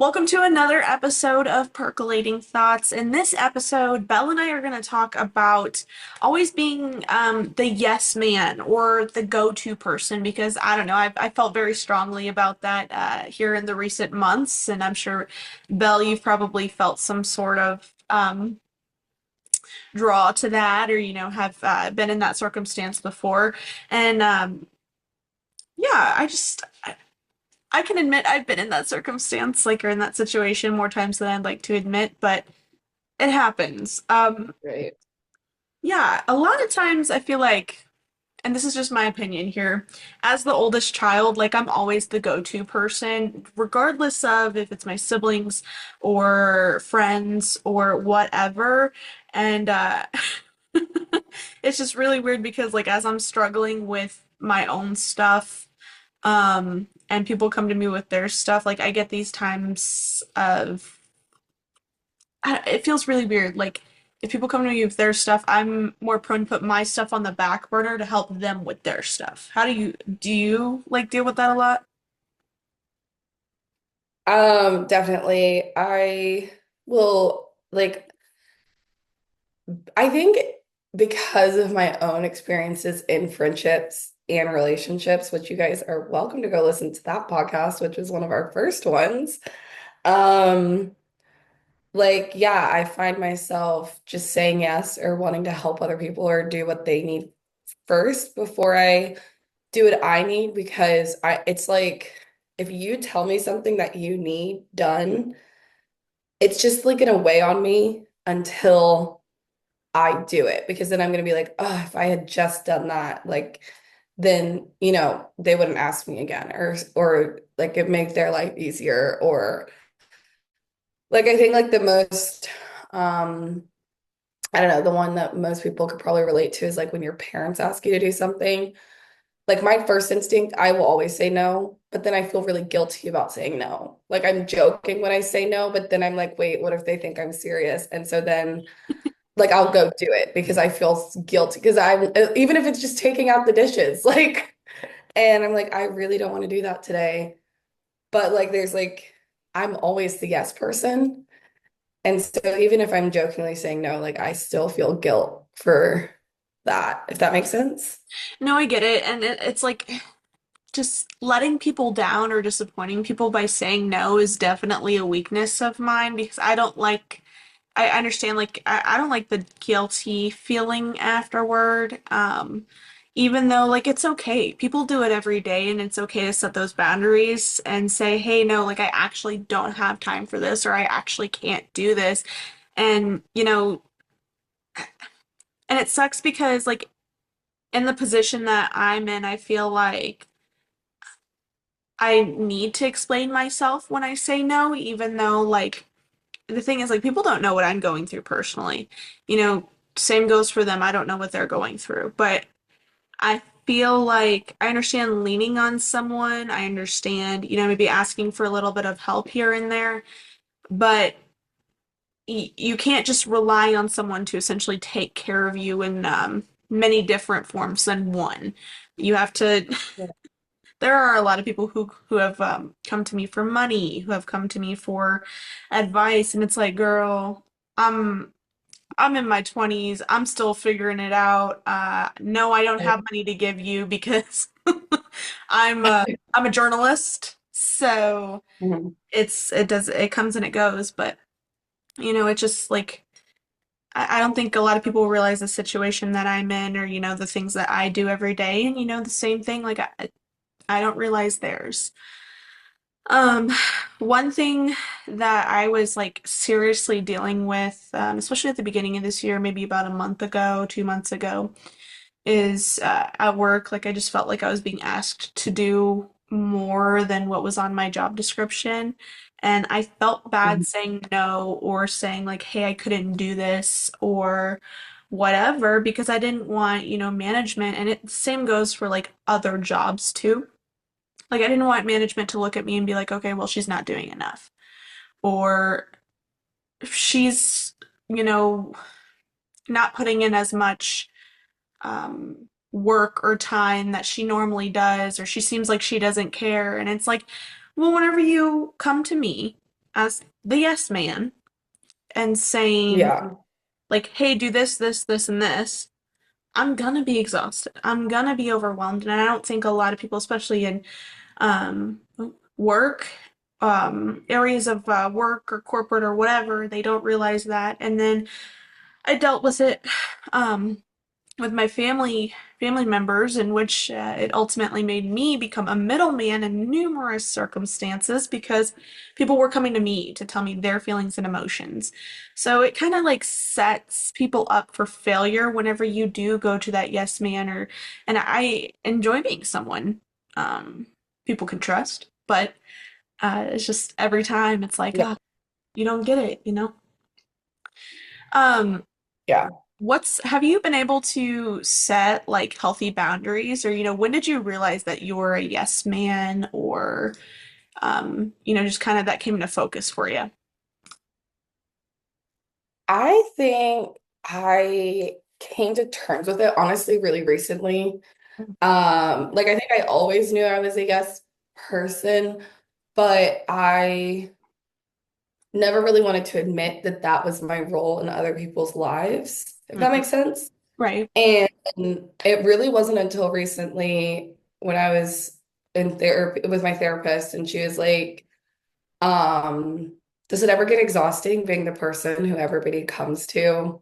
Welcome to another episode of Percolating Thoughts. In this episode, Belle and I are going to talk about always being the yes man or the go-to person because I don't know, I felt very strongly about that here in the recent months, and I'm sure, Belle, you've probably felt some sort of draw to that or, have been in that circumstance before. And yeah, I can admit I've been in that circumstance, like, or in that situation more times than I'd like to admit, but it happens. Right. Yeah, a lot of times I feel like, and this is just my opinion here, as the oldest child, like I'm always the go-to person, regardless of if it's my siblings or friends or whatever. And it's just really weird because like as I'm struggling with my own stuff, and people come to me with their stuff, like I get these times of it feels really weird. Like if people come to me with their stuff, I'm more prone to put my stuff on the back burner to help them with their stuff. How do you like deal with that a lot? Definitely. I will I think because of my own experiences in friendships and relationships, which you guys are welcome to go listen to that podcast, which was one of our first ones. Um, yeah, I find myself just saying yes or wanting to help other people or do what they need first before I do what I need because it's like if you tell me something that you need done, it's just like gonna weigh on me until I do it because then I'm gonna be like, oh, if I had just done that, like then they wouldn't ask me again or like it make their life easier or like I think like the most I don't know, the one that most people could probably relate to is like when your parents ask you to do something. Like my first instinct, I will always say no, but then I feel really guilty about saying no. Like I'm joking when I say no, but then I'm like, wait, what if they think I'm serious? And so then like I'll go do it because I feel guilty because I'm even if it's just taking out the dishes, like and I'm like, I really don't want to do that today. But like there's like I'm always the yes person. And so even if I'm jokingly saying no, like I still feel guilt for that, if that makes sense. No, I get it, and it's like just letting people down or disappointing people by saying no is definitely a weakness of mine because I don't like I understand like I don't like the guilty feeling afterward. Even though like it's okay. People do it every day and it's okay to set those boundaries and say, "Hey, no, like I actually don't have time for this or I actually can't do this." And, and it sucks because like in the position that I'm in, I feel like I need to explain myself when I say no, even though like the thing is like people don't know what I'm going through personally. Same goes for them. I don't know what they're going through, but I feel like I understand leaning on someone. I understand, maybe asking for a little bit of help here and there, but you can't just rely on someone to essentially take care of you in many different forms than one. You have to there are a lot of people who have come to me for money, who have come to me for advice, and it's like, girl, I'm I'm in my 20s. I'm still figuring it out. No, I don't Right. have money to give you because I'm a journalist, so Mhm. it comes and it goes, but it's just like I don't think a lot of people realize the situation that I'm in or the things that I do every day, and the same thing like I don't realize theirs. Um, one thing that I was like seriously dealing with, especially at the beginning of this year, maybe about a month ago, 2 months ago, is at work. Like I just felt like I was being asked to do more than what was on my job description. And I felt bad Mhm. saying no or saying like, hey, I couldn't do this or whatever because I didn't want, management. And it same goes for like other jobs too. Like I didn't want management to look at me and be like, okay, well, she's not doing enough. Or she's, you know, not putting in as much work or time that she normally does, or she seems like she doesn't care. And it's like, well, whenever you come to me, as the yes man and saying, Yeah. like, hey, do this, this, this, and this, I'm gonna be exhausted. I'm gonna be overwhelmed. And I don't think a lot of people, especially in um, work, areas of work or corporate or whatever, they don't realize that. And then I dealt with it um, with my family members, in which it ultimately made me become a middleman in numerous circumstances because people were coming to me to tell me their feelings and emotions. So it kind of like sets people up for failure whenever you do go to that yes man, or and I enjoy being someone um, people can trust, but it's just every time it's like, Yeah. oh, you don't get it, you know? Um, Yeah. have you been able to set like healthy boundaries, or when did you realize that you were a yes man, or just kind of that came into focus for you? I think I came to terms with it honestly really recently. Like I think I always knew I was a yes person, but I never really wanted to admit that that was my role in other people's lives, if that Mhm. makes sense. Right. And it really wasn't until recently when I was in therapy with my therapist, and she was like, does it ever get exhausting being the person who everybody comes to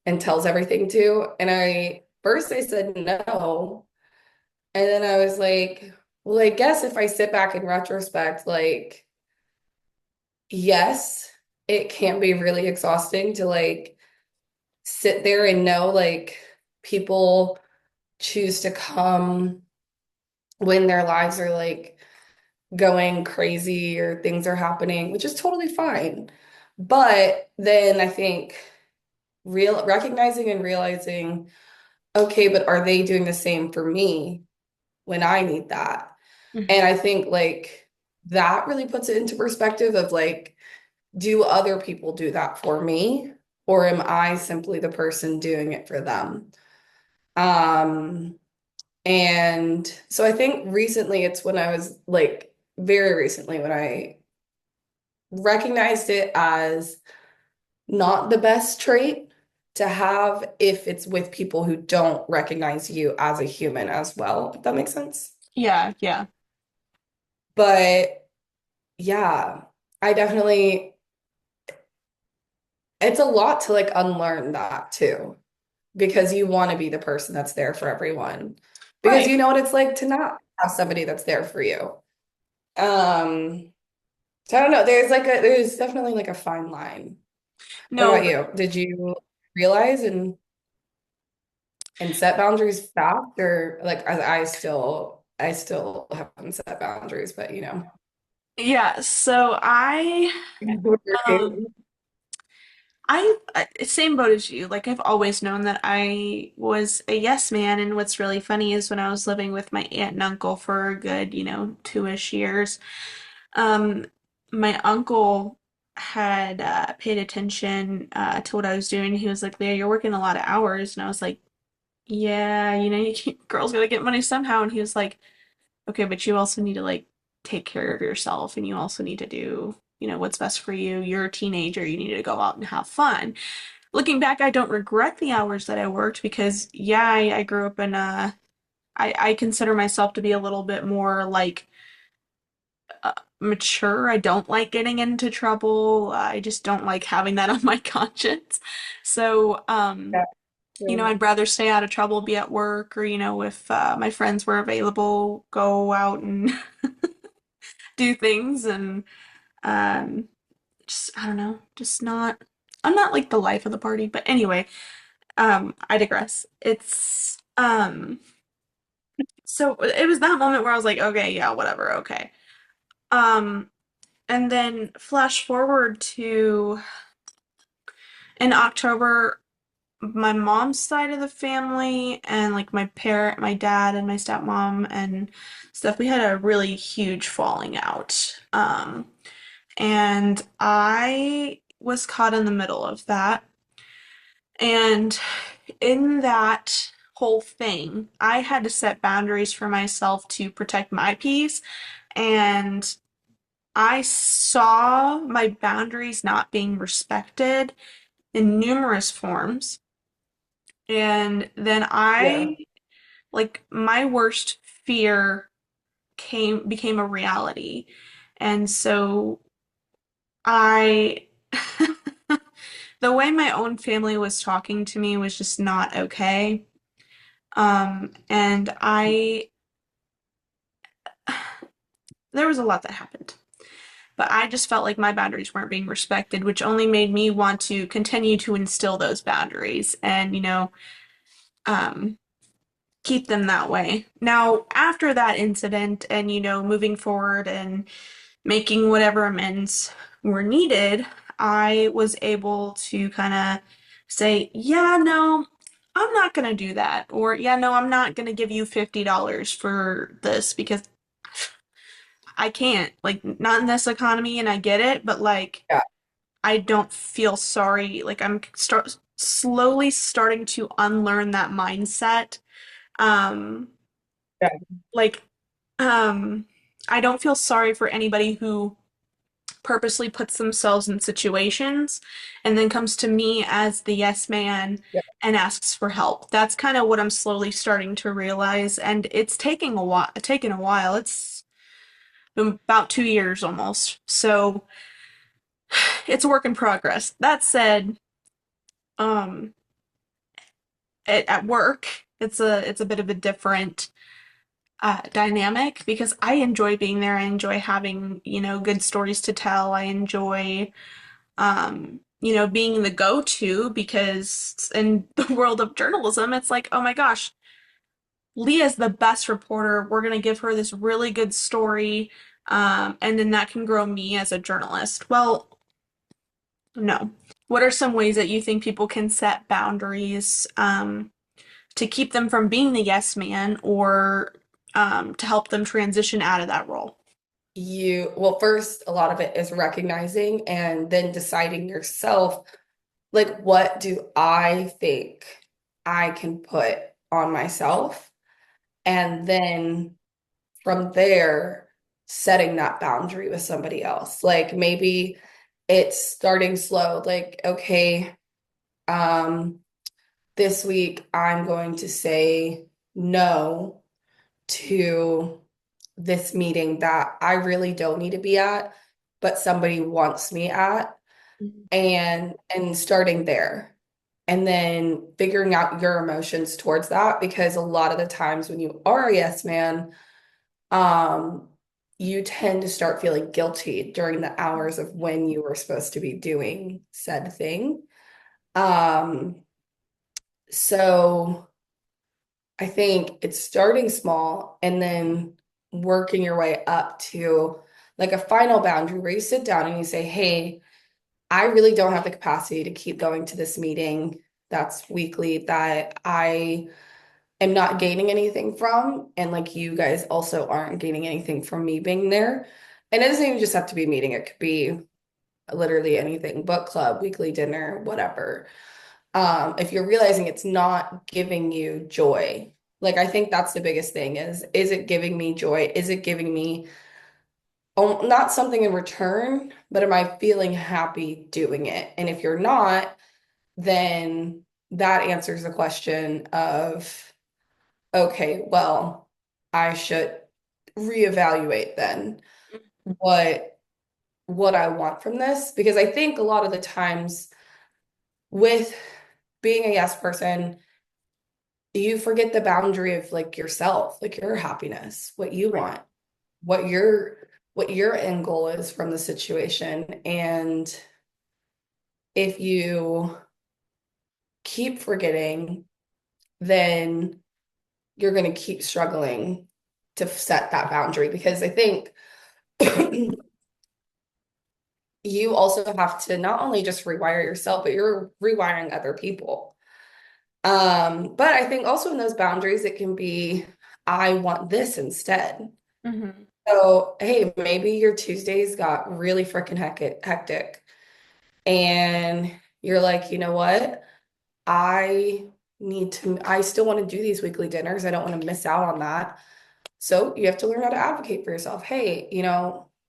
and tells everything to? And I said no. And then I was like, well, I guess if I sit back in retrospect, like, yes, it can be really exhausting to like sit there and know like people choose to come when their lives are like going crazy or things are happening, which is totally fine. But then I think recognizing and realizing, okay, but are they doing the same for me when I need that? Mhm. And I think like that really puts it into perspective of like, do other people do that for me? Or am I simply the person doing it for them? Um, and so I think recently it's when I was like very recently when I recognized it as not the best trait to have if it's with people who don't recognize you as a human as well, if that makes sense. Yeah, yeah. But yeah, I definitely, it's a lot to like unlearn that too, because you want to be the person that's there for everyone. Because Right. you know what it's like to not have somebody that's there for you. Um, so I don't know. There's definitely like a fine line. What No, about you? Did you realize and set boundaries fast, or like I still haven't set boundaries, but you know. yeah, so What are um you? same boat as you. Like I've always known that I was a yes man, and what's really funny is when I was living with my aunt and uncle for a good, 2-ish years, um, my uncle had paid attention to what I was doing. He was like, "Leah, you're working a lot of hours," and I was like, "Yeah, girls gotta get money somehow." And he was like, "Okay, but you also need to like take care of yourself, and you also need to do." What's best for you. You're a teenager. You need to go out and have fun. Looking back, I don't regret the hours that I worked because, yeah, I grew up in I consider myself to be a little bit more like mature. I don't like getting into trouble. I just don't like having that on my conscience. So, Yeah, true. I'd rather stay out of trouble, be at work, or, if my friends were available, go out and do things and um, just, I don't know, just not, I'm not like the life of the party. But anyway, I digress. So it was that moment where I was like, okay, yeah, whatever, okay. Um, and then flash forward to in October, my mom's side of the family and like my dad and my stepmom and stuff, we had a really huge falling out. And I was caught in the middle of that. And in that whole thing, I had to set boundaries for myself to protect my peace and I saw my boundaries not being respected in numerous forms. And then Yeah. like, my worst fear became a reality. And so I, the way my own family was talking to me was just not okay. And there was a lot that happened. But I just felt like my boundaries weren't being respected, which only made me want to continue to instill those boundaries and, um, keep them that way. Now, after that incident and, moving forward and making whatever amends were needed, I was able to kind of say, yeah, no, I'm not going to do that. Or, yeah, no, I'm not going to give you $50 for this because I can't. Like, not in this economy, and I get it, but like, Yeah. I don't feel sorry. Like, I'm slowly starting to unlearn that mindset. Um, Yeah. like, um, I don't feel sorry for anybody who purposely puts themselves in situations and then comes to me as the yes man Yeah. and asks for help. That's kind of what I'm slowly starting to realize, and it's taking a while. It's been about 2 years almost. So it's a work in progress. That said, um, at work, it's a bit of a different dynamic because I enjoy being there. I enjoy having, good stories to tell. I enjoy being the go-to because in the world of journalism, it's like, oh my gosh, Leah's the best reporter. We're going to give her this really good story, and then that can grow me as a journalist. Well, no. What are some ways that you think people can set boundaries, to keep them from being the yes man or to help them transition out of that role? Well, first, a lot of it is recognizing and then deciding yourself, like, what do I think I can put on myself? And then from there, setting that boundary with somebody else. Like maybe it's starting slow, like, okay, um, this week I'm going to say no to this meeting that I really don't need to be at, but somebody wants me at, Mhm. and starting there. And then figuring out your emotions towards that, because a lot of the times when you are a yes man, um, you tend to start feeling guilty during the hours of when you were supposed to be doing said thing. Um, so I think it's starting small and then working your way up to like a final boundary where you sit down and you say, hey, I really don't have the capacity to keep going to this meeting that's weekly that I am not gaining anything from. And like you guys also aren't gaining anything from me being there. And it doesn't even just have to be a meeting, it could be literally anything, book club, weekly dinner, whatever. If you're realizing it's not giving you joy, like I think that's the biggest thing is it giving me joy? Is it giving me not something in return, but am I feeling happy doing it? And if you're not, then that answers the question of, okay, well, I should reevaluate then what what I want from this, because I think a lot of the times with being a yes person, you forget the boundary of like yourself, like your happiness, what you Right. want, what your end goal is from the situation. And if you keep forgetting, then you're going to keep struggling to set that boundary, because I think you also have to not only just rewire yourself, but you're rewiring other people. But I think also in those boundaries, it can be, I want this instead. Hmm. So, hey, maybe your Tuesdays got really freaking hectic, and you're like, you know what? I still want to do these weekly dinners. I don't want to miss out on that. So you have to learn how to advocate for yourself. Hey,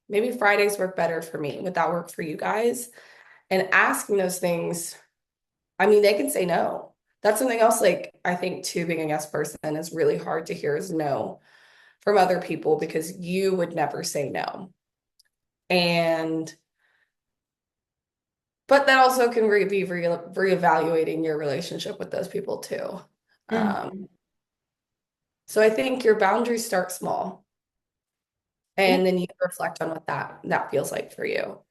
Maybe Fridays work better for me. Would that work for you guys? And asking those things, I mean, they can say no. That's something else, like, I think too, being a yes person is really hard to hear is no from other people because you would never say no. And, but that also can be reevaluating your relationship with those people too. Um, Mhm. so I think your boundaries start small Yeah. and then you reflect on what that feels like for you.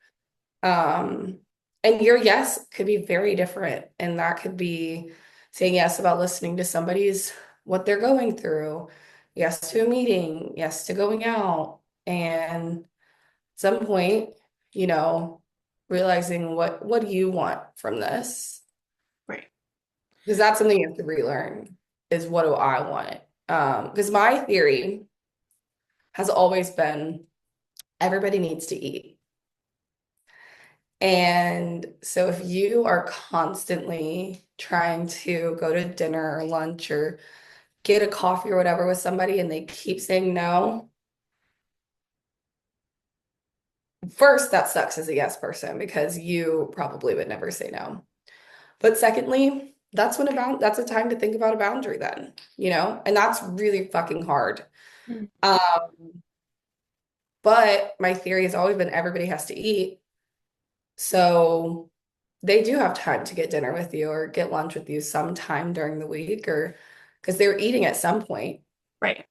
Um, and your yes could be very different. And that could be saying yes about listening to somebody's what they're going through, yes to a meeting, yes to going out, and at some point, you know, realizing what do you want from this? Right. Because that's something you have to relearn is what do I want? Because my theory has always been everybody needs to eat. And so if you are constantly trying to go to dinner or lunch or get a coffee or whatever with somebody and they keep saying no, first, that sucks as a yes person because you probably would never say no. But secondly, that's a time to think about a boundary then, and that's really fucking hard. Mhm. Um, but my theory has always been everybody has to eat. So they do have time to get dinner with you or get lunch with you sometime during the week or because they're eating at some point. Right.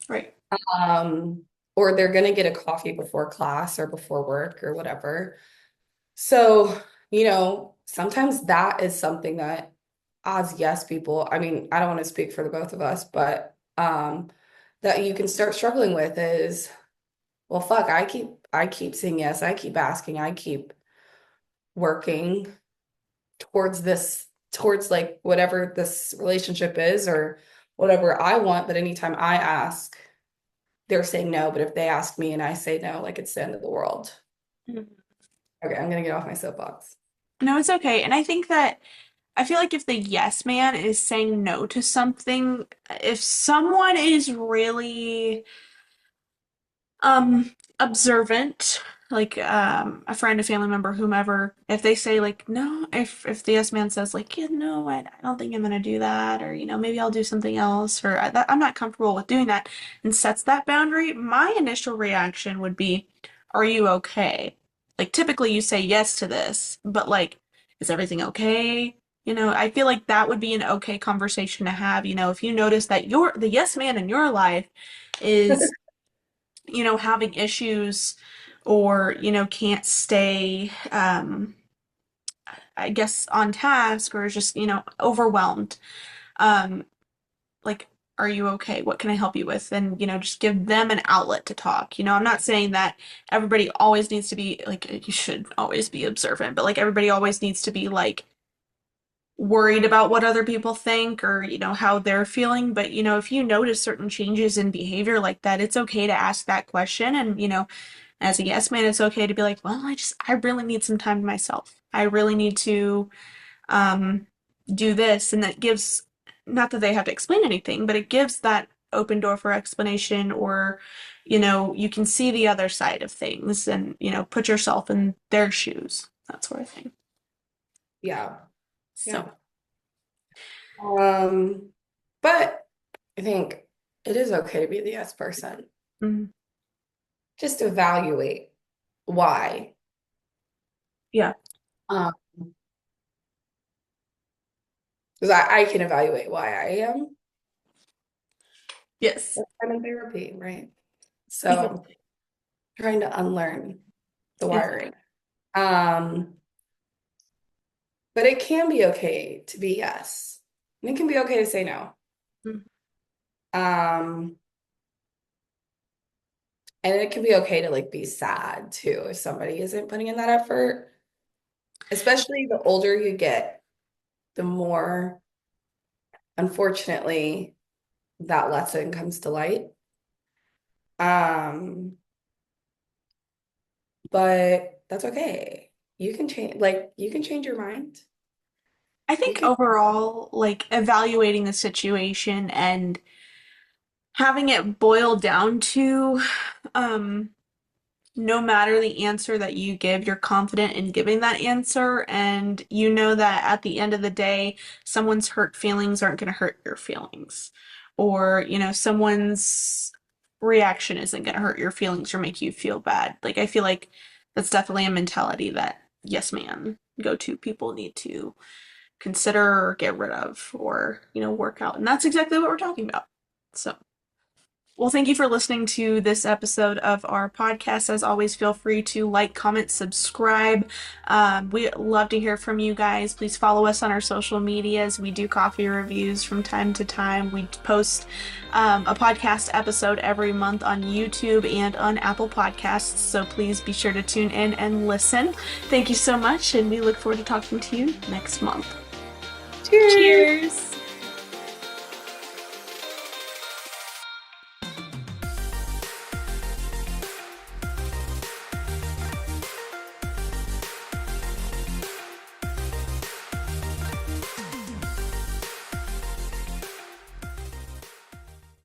Right. Um, or they're gonna get a coffee before class or before work or whatever. So, sometimes that is something that as yes people, I mean, I don't want to speak for the both of us, but that you can start struggling with is, well, fuck, I keep saying yes, I keep asking, I keep working towards like whatever this relationship is or whatever I want. But anytime I ask, they're saying no. But if they ask me and I say no, like it's the end of the world. Mhm. Okay, I'm gonna get off my soapbox. No, it's okay. And I think that I feel like if the yes man is saying no to something, if someone is really observant, like a friend, a family member, whomever, if they say like no, if the yes man says like, yeah, no, I don't think I'm gonna do that, or maybe I'll do something else, or I'm not comfortable with doing that, and sets that boundary, my initial reaction would be, are you okay? Like typically you say yes to this, but like, is everything okay? I feel like that would be an okay conversation to have, if you notice that the yes man in your life is having issues or, can't stay, I guess, on task or is just, overwhelmed. Um, like, are you okay? What can I help you with? And, just give them an outlet to talk. I'm not saying that everybody always needs to be like, you should always be observant, but like, everybody always needs to be like, worried about what other people think or how they're feeling, but if you notice certain changes in behavior like that, it's okay to ask that question. And as a yes man, it's okay to be like, well, I really need some time to myself. I really need to um, do this. And that gives, not that they have to explain anything, but it gives that open door for explanation or, you can see the other side of things and, put yourself in their shoes, that sort of thing. Yeah, So, yeah. Um, but I think it is okay to be the yes person. mm, Just evaluate why. yeah. Um, because I can evaluate why I am. Yes. I'm in therapy, right? Yeah. So trying to unlearn the It's wiring. Um, but it can be okay to be yes. And it can be okay to say no. mm, Um, and it can be okay to like be sad too if somebody isn't putting in that effort. Especially the older you get, the more, unfortunately, that lesson comes to light. Um, but that's okay. You can change your mind. I You think can, overall, like evaluating the situation and having it boil down to um no matter the answer that you give, you're confident in giving that answer, and you know that at the end of the day, someone's hurt feelings aren't going to hurt your feelings. Or, someone's reaction isn't going to hurt your feelings or make you feel bad. Like, I feel like that's definitely a mentality that yes man go-to people need to consider or get rid of or, work out. And that's exactly what we're talking about. So. Well, thank you for listening to this episode of our podcast. As always, feel free to like, comment, subscribe. We love to hear from you guys. Please follow us on our social medias. We do coffee reviews from time to time. We post a podcast episode every month on YouTube and on Apple Podcasts. So please be sure to tune in and listen. Thank you so much, and we look forward to talking to you next month. Cheers. Cheers!